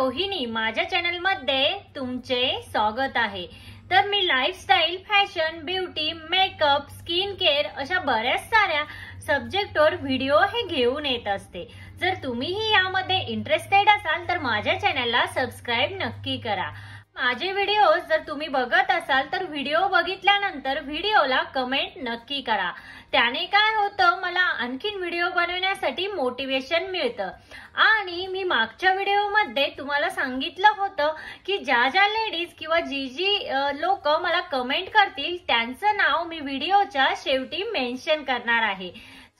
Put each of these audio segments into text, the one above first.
रोहिणी, माझ्या चॅनल मध्ये तुमचे स्वागत आहे। तर मी lifestyle, fashion, beauty, makeup, skin care अशा बऱ्याच साऱ्या सब्जेक्टवर व्हिडिओ हे घेऊन येत असते। जर तुम्हीही यामध्ये इंटरेस्टेड असाल तर माझ्या चॅनलला सबस्क्राइब नक्की करा। माझे व्हिडिओ जर तुम्ही बघत असाल तर व्हिडिओ बघितल्यानंतर व्हिडिओला कमेंट नक्की करा। त्याने काय होतं, मला आणखीन व्हिडिओ बनवण्यासाठी मोटिवेशन मिळतं। आणि मी मागच्या व्हिडिओमध्ये तुम्हाला सांगितलं होतं की ज्या ज्या लेडीज किंवा जी लोक मला कमेंट करतील त्यांचं नाव मी व्हिडिओच्या शेवटी मेन्शन करणार आहे।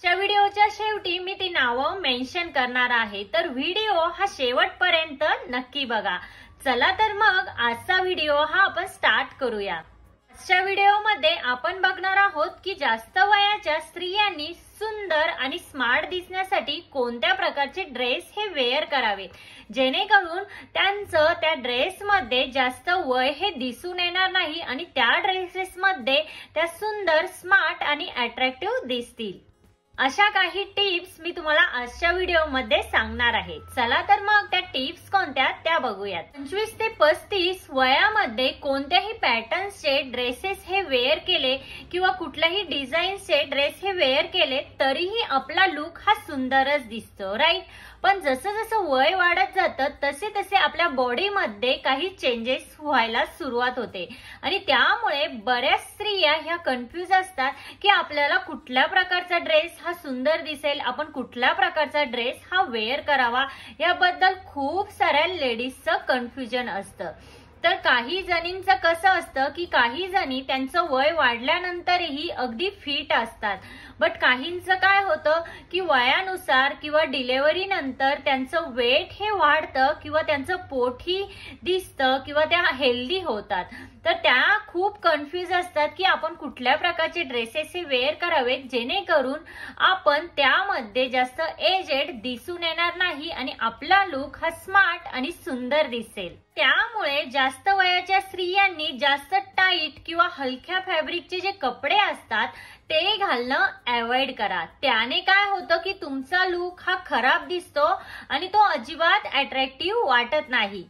त्या व्हिडिओच्या शेवटी मी ती नावं मेन्शन करणार आहे, तर व्हिडिओ हा शेवटपर्यंत नक्की बघा। चला तर मग आजचा व्हिडिओ हा आपण स्टार्ट करूया। आजच्या व्हिडिओमध्ये आपण बघणार आहोत की जास्त वयाच्या स्त्रियांनी सुंदर आणि स्मार्ट दिसण्यासाठी कोणत्या प्रकारचे ड्रेस हे वेअर करावेत, जेणेकरून त्यांचं त्या ड्रेसमध्ये जास्त वय हे दिसून येणार नाही आणि त्या ड्रेसेसमध्ये त्या सुंदर, स्मार्ट आणि अट्रॅक्टिव्ह दिसतील। अशा काही टिप्स मी तुम्हाला आजच्या व्हिडिओमध्ये सांगणार आहे। चला तर मग त्या टिप्स कोणत्या त्या बघूयात। 25 ते 35 वयामध्ये कोणत्याही पॅटर्न्सचे ड्रेसेस हे वेअर केले किंवा कुठल्याही डिझाईनचे ड्रेस हे वेअर केले तरीही आपला लुक हा सुंदरच दिसतो, राईट। पण जसं जसं वय वाढत जातं तसे तसे आपल्या बॉडीमध्ये काही चेंजेस व्हायला सुरुवात होते आणि त्यामुळे बऱ्याच स्त्रिया ह्या कन्फ्यूज असतात की आपल्याला कुठल्या प्रकारचा ड्रेस हा सुंदर दिसेल, आपण कुठल्या प्रकारचा ड्रेस हा वेअर करावा, याबद्दल खूप साऱ्या लेडीजचं कन्फ्युजन असतं। तर काही जणींचं कसं असतं की काही जणी त्यांचं वय वाढल्यानंतरही अगदी फिट असतात, बट काहींचं काय होतं की वयानुसार किंवा डिलेव्हरी नंतर त्यांचं वेट हे वाढतं किंवा त्यांचं पोटही दिसतं किंवा त्या हेल्दी होतात। तर त्या खूप कन्फ्यूज असतात की आपण कुठल्या प्रकारचे ड्रेसेस हे वेअर करावेत जेणेकरून आपण त्यामध्ये जास्त एजेड दिसून येणार नाही आणि आपला लुक हा स्मार्ट आणि सुंदर दिसेल। त्यामुळे जास्त वयाच्या स्त्रियांनी जास्त टाईट किंवा हलक्या फॅब्रिकचे जे कपडे असतात ते घालणं अवॉइड करा। त्याने काय होतं की तुमचा लुक हा खराब दिसतो आणि तो अजिबात अट्रॅक्टिव्ह वाटत नाही।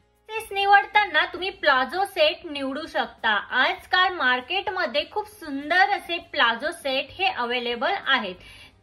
निवडताना तुम्ही प्लाझो सेट निवडू शकता। आजकाल मार्केटमध्ये खूप सुंदर असे प्लाझो सेट हे अवेलेबल आहेत,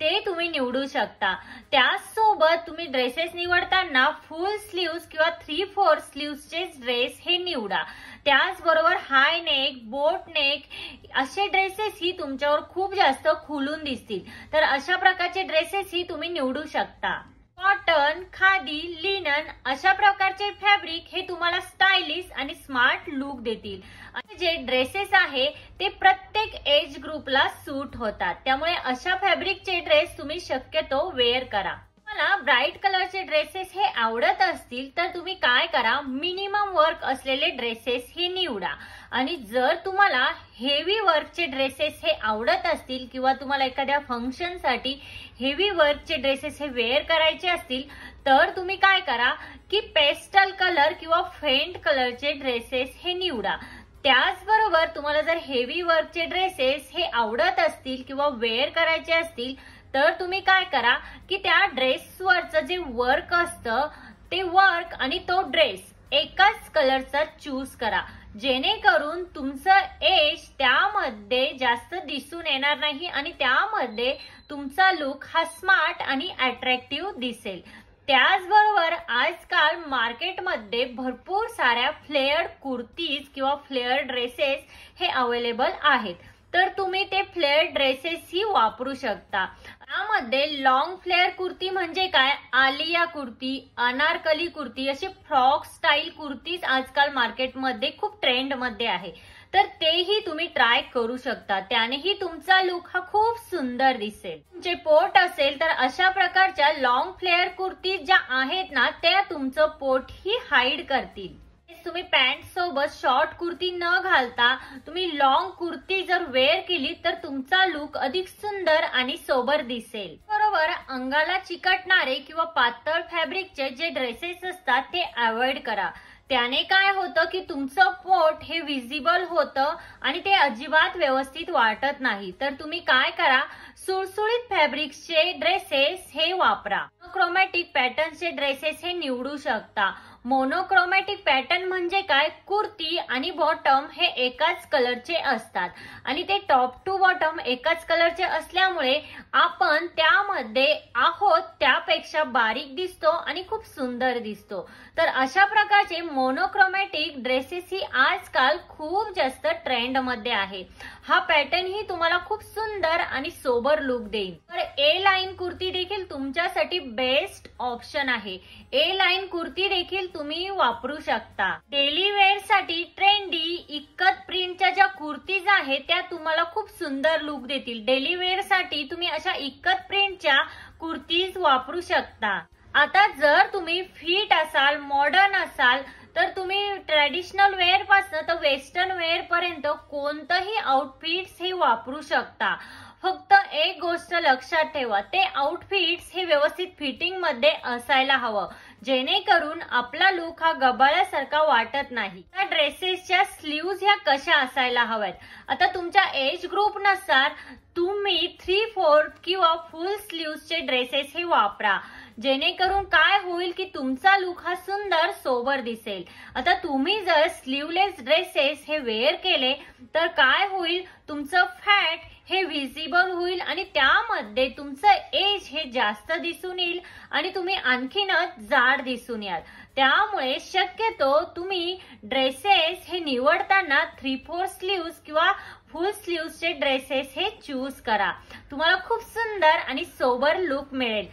ते तुम्ही निवडू शकता। त्याचसोबत तुम्ही ड्रेसेस निवडताना फुल स्लीव्स किंवा 3/4 स्लीव्सचे ड्रेस हे निवडा। त्याचबरोबर हाय नेक, बोट नेक असे ड्रेसेस ही तुमच्यावर खूप जास्त खुलून दिसतील, तर अशा प्रकारचे ड्रेसेस ही तुम्ही निवडू शकता। कॉटन, खादी, लिनन अशा प्रकारचे फॅब्रिक हे तुम्हाला स्टायलिश आणि स्मार्ट लुक देतील। आणि जे ड्रेसेस आहे ते प्रत्येक एज ग्रुपला सूट होतात, त्यामुळे अशा फॅब्रिकचे ड्रेस तुम्ही शक्यतो वेअर करा। तुम्हाला ब्राईट कलरचे ड्रेसेस हे आवडत असतील तर तुम्ही काय करा, मिनिमम वर्क असलेले ड्रेसेस हे निवडा। आणि जर तुम्हाला हेवी वर्कचे ड्रेसेस हे आवडत असतील किंवा तुम्हाला एखाद्या फंक्शनसाठी हेवी वर्कचे ड्रेसेस हे वेअर करायचे असतील तर तुम्ही काय करा की पेस्टल कलर किंवा फेंट कलरचे ड्रेसेस हे निवडा। त्याचबरोबर तुम्हाला जर हेवी वर्कचे ड्रेसेस हे आवडत असतील किंवा वेअर करायचे असतील तर तुम्ही काय करा की त्या ड्रेसवरचं जे वर्क असतं ते वर्क आणि तो ड्रेस एकाच कलरचा चूज करा, जेणेकरून तुमचं एज त्यामध्ये जास्त दिसून येणार नाही आणि त्यामध्ये तुमचा लुक हा स्मार्ट आणि अट्रॅक्टिव्ह दिसेल। त्याचबरोबर आजकाल मार्केटमध्ये भरपूर साऱ्या फ्लेअर्ड कुर्तीज किंवा फ्लेअर्ड ड्रेसेस हे अवेलेबल आहेत, तर तुम्ही ते फ्लेअर ड्रेसेस ही वापरू शकता। यामध्ये लॉंग फ्लेअर कुर्ती म्हणजे काय, आलिया कुर्ती, अनारकली कुर्ती अशी फ्रॉक स्टाईल कुर्तीज आजकाल मार्केटमध्ये खूप ट्रेंड मध्ये आहे, तर तेही तुम्ही ट्राय करू शकता। त्यानेही तुमचा लुक हा खूप सुंदर दिसेल। तुमचे पोट असेल तर अशा प्रकारच्या लॉंग फ्लेअर कुर्तीज ज्या आहेत ना त्या तुमचं पोट ही हाईड करतील। तुम्ही पॅन्ट सोबत शॉर्ट कुर्ती न घालता तुम्ही लॉंग कुर्ती जर वेअर केली तर तुमचा लुक अधिक सुंदर आणि सोबर दिसेल। बरोबर अंगाला चिकटणारे किंवा पातळ फॅब्रिकचे जे ड्रेसेस असतात ते अवॉइड करा। त्याने काय होतं की तुमचं पोट हे विजिबल होतं आणि ते अजिबात व्यवस्थित वाटत नाही। तर तुम्ही काय करा, सुळसुळीत फॅब्रिक्सचे ड्रेसेस हे वापरा। क्रोमॅटिक पॅटर्नचे ड्रेसेस हे निवडू शकता। मोनोक्रोमॅटिक पॅटर्न म्हणजे काय, कुर्ती आणि बॉटम हे एकाच कलरचे असतात आणि ते टॉप टू बॉटम एकाच कलरचे असल्यामुळे आपण त्यामध्ये आहोत त्यापेक्षा बारीक दिसतो आणि खूप सुंदर दिसतो। तर अशा प्रकारचे मोनोक्रोमॅटिक ड्रेसेस ही आजकाल खूप जास्त ट्रेंड मध्ये आहे। हा पॅटर्न ही तुम्हाला खूप सुंदर आणि सोबर लुक देईल। तर ए लाईन कुर्ती देखील तुमच्यासाठी बेस्ट ऑप्शन आहे। ए लाईन कुर्ती देखील तुम्ही वापरू शकता। डेली वेअर साठी ट्रेंडी इक्कत प्रिंटच्या ज्या कुर्तीज आहेत त्या तुम्हाला खूप सुंदर लुक देतील। डेली वेअर साठी तुम्ही अशा इक्कत प्रिंटच्या कुर्तीज वापरू शकता। आता जर तुम्ही फिट असाल, मॉडर्न असाल, तर तुम्ही ट्रेडिशनल वेअर पासून तर वेस्टर्न वेअर पर्यंत कोणतंही आउटफिट्स हे वापरू शकता। फक्त एक गोष्ट लक्षात ठेवा, ते आउटफिट्स हे व्यवस्थित फिटिंग मध्ये असायला हवं, जेणेकरून आपला लुक हा गबाळ्यासारखा वाटत नाही। त्या ड्रेसेसच्या स्लीव्ज ह्या कशा असायला हव्यात, आता तुमच्या एज ग्रुप नुसार तुम्ही 3/4 किंवा फुल स्लीव्सचे ड्रेसेस हे वापरा, जेणेकरून काय होईल की तुमचा लुक हा सुंदर सोबर दिसेल। आता तुम्ही जर स्लीवलेस ड्रेसेस हे वेअर केले तर काय होईल, तुमचं फॅट हे व्हिजिबल होईल आणि त्यामध्ये तुमचं एज हे जास्त दिसून येईल आणि तुम्ही आणखीनच जाड दिसून याल। त्यामुळे शक्यतो तुम्ही ड्रेसेस हे निवडताना 3/4 स्लीव्स किंवा फुल स्लीव्सचे ड्रेसेस हे चूज करा, तुम्हाला खूप सुंदर आणि सोबर लुक मिळेल।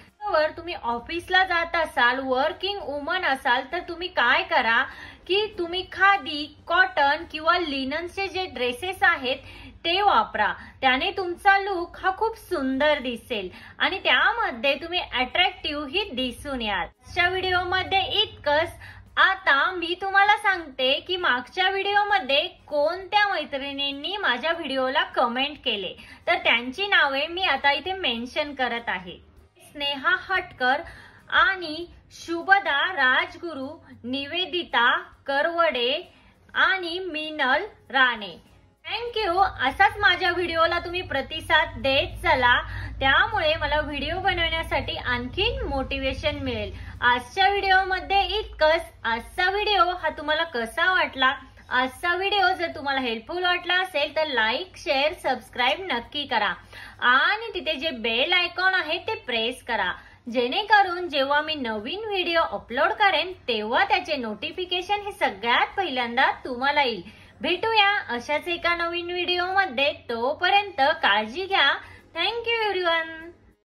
तुम्ही ऑफिसला जात असाल, वर्किंग वुमन असाल, तर तुम्ही काय करा की तुम्ही खादी, कॉटन किंवा लिननचे जे ड्रेसेस आहेत ते वापरा, त्याने तुमचा लुक हा खूप सुंदर दिसेल आणि त्यामध्ये तुम्ही अट्रॅक्टिव्ह ही दिसून याल। आजच्या व्हिडिओमध्ये इतकंच। आता मी तुम्हाला सांगते की मागच्या व्हिडिओमध्ये कोणत्या मैत्रिणींनी माझ्या व्हिडिओला कमेंट केले, तर त्यांची नावे मी आता इथे मेन्शन करत आहे। स्नेहा हटकर आणि शुभदा राजगुरू, निवेदिता करवडे आणि मिनल राणे। थँक्यू। असाच माझ्या व्हिडिओला तुम्ही प्रतिसाद देत चला, त्यामुळे मला व्हिडिओ बनवण्यासाठी आणखी मोटिवेशन मिळेल। आजच्या व्हिडिओमध्ये इतकंच। आजचा व्हिडिओ हा तुम्हाला कसा वाटला, आजचा व्हिडिओ जर तुम्हाला हेल्पफुल वाटला असेल तर लाईक, शेअर, सबस्क्राईब नक्की करा आणि तिथे जे बेल आयकॉन आहे ते प्रेस करा, जेणेकरून जेव्हा मी नवीन व्हिडिओ अपलोड करेन तेव्हा त्याचे नोटिफिकेशन हे सगळ्यात पहिल्यांदा तुम्हाला येईल। भेटूया अशाच एका नवीन व्हिडिओमध्ये, तोपर्यंत काळजी घ्या। Thank you everyone.